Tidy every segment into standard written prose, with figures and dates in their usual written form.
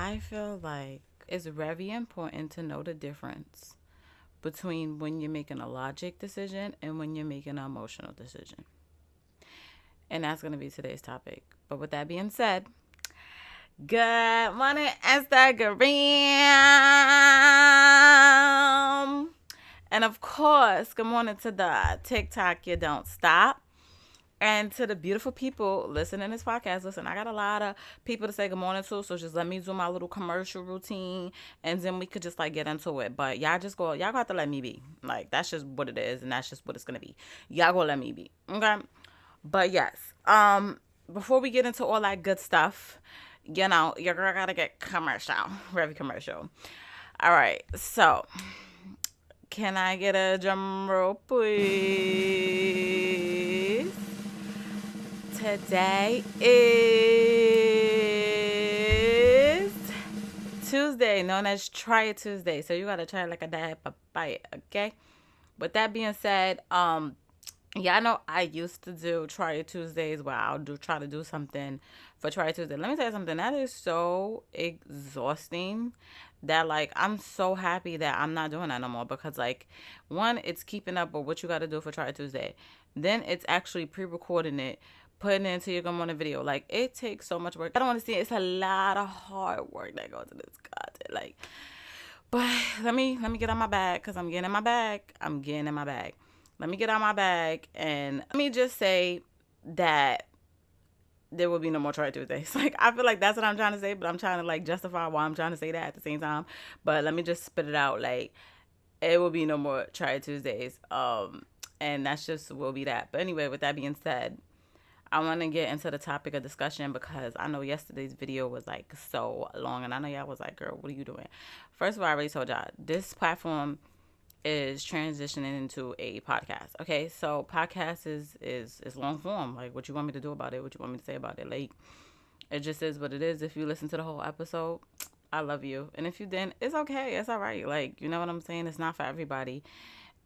I feel like it's very important to know the difference between when you're making a logic decision and when you're making an emotional decision. And that's going to be today's topic. But with that being said, good morning, Instagram. And of course, good morning to the TikTok You Don't Stop. And to the beautiful people listening to this podcast, listen, I got a lot of people to say good morning to, so just let me do my little commercial routine, and then we could just like get into it. But y'all got to let me be. Like, that's just what it is, and that's just what it's gonna be. Y'all gonna let me be, okay? But yes, before we get into all that good stuff, your girl gotta get commercial, very commercial. All right, so can I get a drum roll, please? Today is Tuesday, known as Try It Tuesday. So you gotta try it like a diet papaya, okay? With that being said, yeah, I know I used to do Try It Tuesdays where I'll try to do something for Try It Tuesday. Let me tell you something, that is so exhausting that like I'm so happy that I'm not doing that no more, because like one, it's keeping up with what you gotta do for Try It Tuesday. Then it's actually pre-recording it, putting it into your good morning video. Like, it takes so much work. I don't want to see it. It's a lot of hard work that goes into this content. Like, but let me get on my bag, because I'm getting in my bag. I'm getting in my bag. Let me get on my bag, and let me just say that there will be no more Try Tuesdays. Like, I feel like that's what I'm trying to say, but I'm trying to like justify why I'm trying to say that at the same time. But let me just spit it out. Like, it will be no more Try Tuesdays. And that's just will be that. But anyway, with that being said, I want to get into the topic of discussion, because I know yesterday's video was like so long, and I know y'all was like, girl, what are you doing? First of all, I already told y'all, this platform is transitioning into a podcast. Okay, so podcast is long form. Like, what you want me to do about it? What you want me to say about it? Like, it just is what it is. If you listen to the whole episode, I love you, and if you didn't, it's okay. It's all right. Like, you know what I'm saying? It's not for everybody.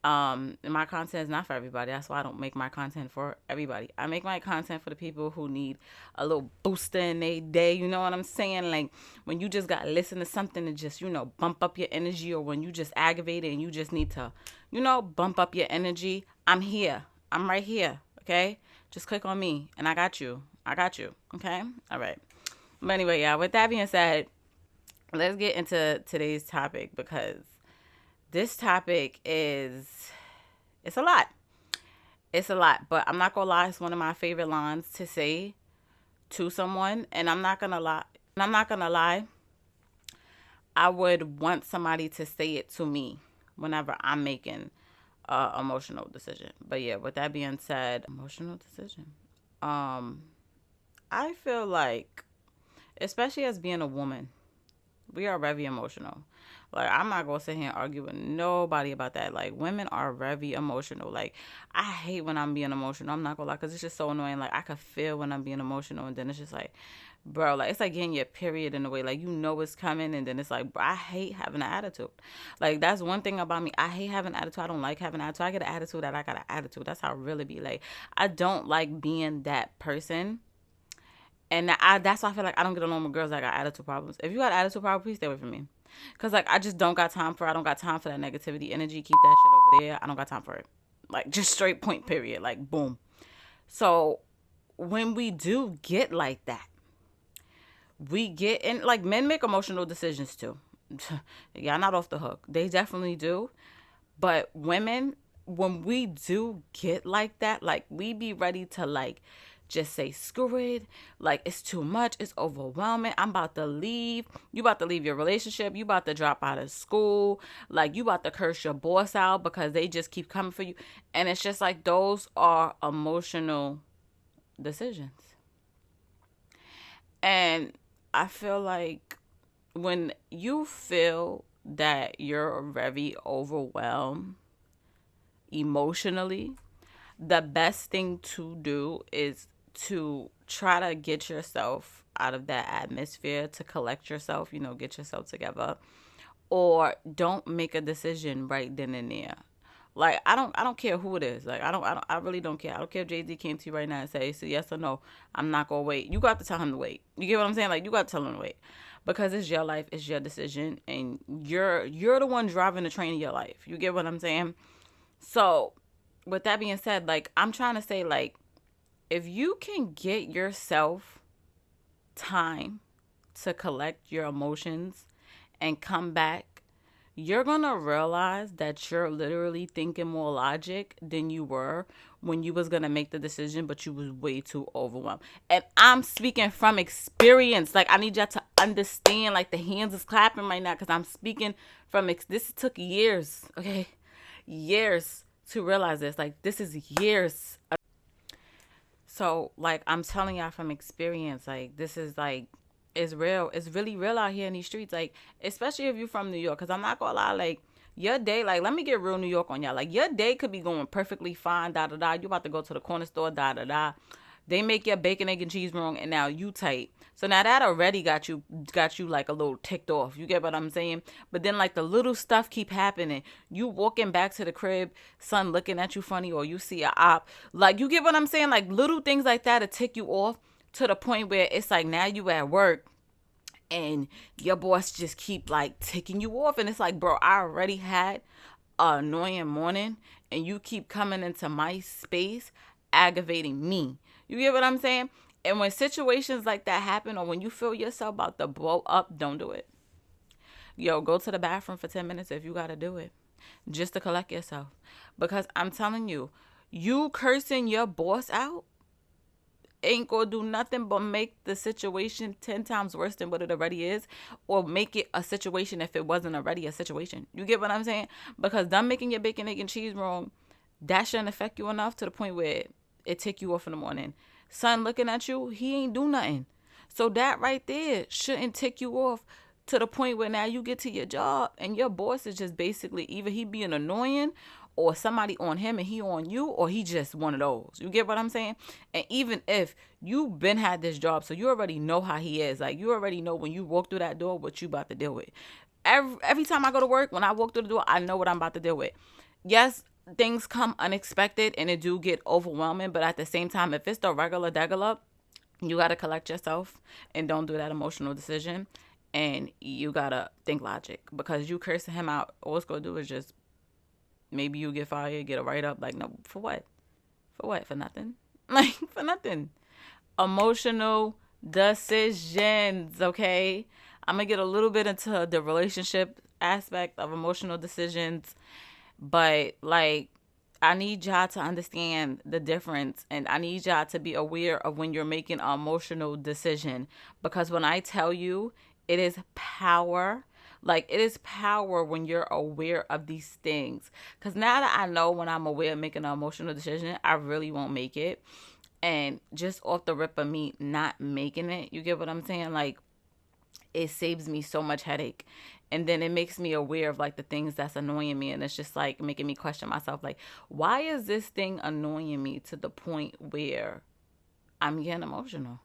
And my content is not for everybody. That's why I don't make my content for everybody. I make my content for the people who need a little booster in their day. You know what I'm saying? Like, when you just got to listen to something to just, bump up your energy, or when you just aggravated and you just need to, bump up your energy. I'm here. I'm right here. Okay? Just click on me and I got you. I got you. Okay? All right. But anyway, yeah, with that being said, let's get into today's topic, because this topic it's a lot. It's a lot, but I'm not gonna lie, it's one of my favorite lines to say to someone, and I'm not gonna lie, I would want somebody to say it to me whenever I'm making a emotional decision. But yeah, with that being said, emotional decision. Um, I feel like, especially as being a woman, we are very emotional. Like, I'm not gonna sit here and argue with nobody about that. Like, women are very emotional. Like, I hate when I'm being emotional. I'm not gonna lie, because it's just so annoying. Like, I could feel when I'm being emotional, and then it's just like, bro, like, it's like getting your period in a way. Like, you know it's coming, and then it's like, bro, I hate having an attitude. Like, that's one thing about me. I hate having an attitude. I don't like having an attitude. I get an attitude that I got an attitude. That's how I really be. Like, I don't like being that person. And that's why I feel like I don't get along with girls that got attitude problems. If you got attitude problems, please stay away from me. Because, like, I just don't got time for it. I don't got time for that negativity energy. Keep that shit over there. I don't got time for it. Like, just straight point, period. Like, boom. So, when we do get like that, we get in, like, men make emotional decisions too. Y'all not off the hook. They definitely do. But women, when we do get like that, like, we be ready to, like, just say screw it. Like, it's too much. It's overwhelming. I'm about to leave. You about to leave your relationship. You about to drop out of school. Like, you about to curse your boss out because they just keep coming for you. And it's just like, those are emotional decisions. And I feel like when you feel that you're very overwhelmed emotionally, the best thing to do is to try to get yourself out of that atmosphere, to collect yourself, get yourself together, or don't make a decision right then and there. Like I don't care who it is. Like I really don't care. I don't care if Jay Z came to you right now and say yes or no. I'm not gonna wait. You got to tell him to wait. You get what I'm saying? Like you got to tell him to wait, because it's your life, it's your decision, and you're the one driving the train of your life. You get what I'm saying? So, with that being said, like I'm trying to say, like if you can get yourself time to collect your emotions and come back, you're gonna realize that you're literally thinking more logic than you were when you was gonna make the decision, but you was way too overwhelmed. And I'm speaking from experience. Like I need y'all to understand. Like the hands is clapping right now because I'm speaking from this took years, okay, years to realize this. Like this is years. So like I'm telling y'all from experience, like this is like it's real. It's really real out here in these streets. Like especially if you're from New York, because I'm not gonna lie, like your day, like let me get real New York on y'all. Like your day could be going perfectly fine, da da da. You about to go to the corner store, da da da. They make your bacon, egg, and cheese wrong, and now you tight. So now that already got you like a little ticked off. You get what I'm saying? But then like the little stuff keep happening. You walking back to the crib, son looking at you funny, or you see a op. Like you get what I'm saying? Like little things like that to tick you off to the point where it's like now you at work and your boss just keep like ticking you off, and it's like, bro, I already had an annoying morning and you keep coming into my space aggravating me. You get what I'm saying? And when situations like that happen, or when you feel yourself about to blow up, don't do it. Yo, go to the bathroom for 10 minutes if you got to do it, just to collect yourself. Because I'm telling you, you cursing your boss out ain't gonna do nothing but make the situation 10 times worse than what it already is, or make it a situation if it wasn't already a situation. You get what I'm saying? Because them making your bacon, egg, and cheese wrong, that shouldn't affect you enough to the point where it tick you off in the morning. Son looking at you, he ain't do nothing. So that right there shouldn't tick you off to the point where now you get to your job and your boss is just basically either he being annoying, or somebody on him and he on you, or he just one of those. You get what I'm saying? And even if you been had this job, so you already know how he is. Like you already know when you walk through that door what you about to deal with. Every time I go to work, when I walk through the door, I know what I'm about to deal with. Yes, things come unexpected and it do get overwhelming, but at the same time, if it's the regular degular, you got to collect yourself and don't do that emotional decision. And you got to think logic, because you cursing him out, all it's going to do is just maybe you get fired, get a write up. Like, no, for what? For what? For nothing? Like, for nothing. Emotional decisions, okay? I'm going to get a little bit into the relationship aspect of emotional decisions, but like, I need y'all to understand the difference, and I need y'all to be aware of when you're making an emotional decision, because when I tell you, it is power. Like it is power when you're aware of these things. Because now that I know when I'm aware of making an emotional decision, I really won't make it. And just off the rip of me not making it, you get what I'm saying? Like it saves me so much headache. And then it makes me aware of like the things that's annoying me, and it's just like making me question myself, like why is this thing annoying me to the point where I'm getting emotional?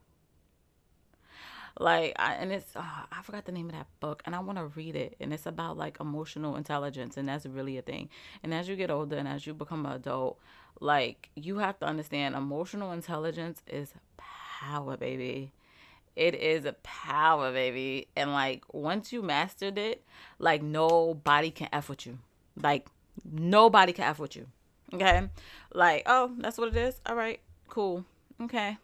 Like and it's I forgot the name of that book, and I want to read it, and it's about like emotional intelligence, and that's really a thing. And as you get older and as you become an adult, like you have to understand emotional intelligence is power, baby. It is a power, baby. And like once you mastered it, like nobody can F with you. Like nobody can F with you. Okay? Like, oh, that's what it is. All right, cool. Okay.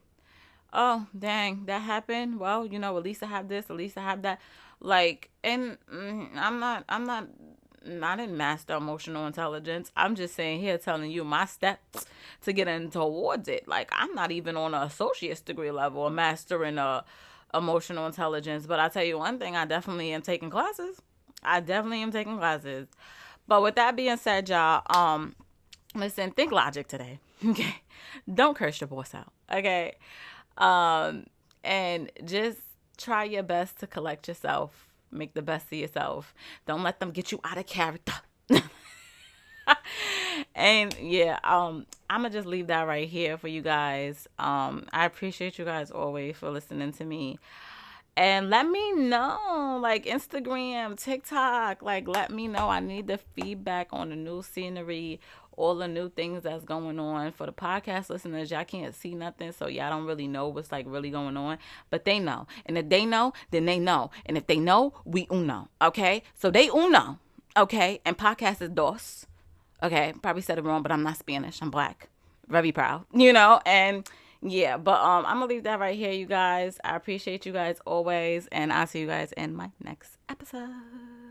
Oh, dang, that happened. Well, at least I have this, at least I have that. Like, and I didn't master emotional intelligence. I'm just saying here, telling you my steps to get in towards it. Like, I'm not even on an associate's degree level of mastering emotional intelligence. But I tell you one thing, I definitely am taking classes. I definitely am taking classes. But with that being said, y'all, listen, think logic today. Okay, don't curse your boss out. Okay, and just try your best to collect yourself. Make the best of yourself. Don't let them get you out of character. And yeah, I'm gonna just leave that right here for you guys. I appreciate you guys always for listening to me. And let me know, like Instagram, TikTok, like let me know. I need the feedback on the new scenery, all the new things that's going on. For the podcast listeners, y'all can't see nothing, so y'all don't really know what's like really going on. But they know. And if they know, then they know. And if they know, we uno. Okay? So they uno. Okay? And podcast is dos. Okay? Probably said it wrong, but I'm not Spanish. I'm black. Very proud. And yeah, but I'm gonna leave that right here, you guys. I appreciate you guys always, and I'll see you guys in my next episode.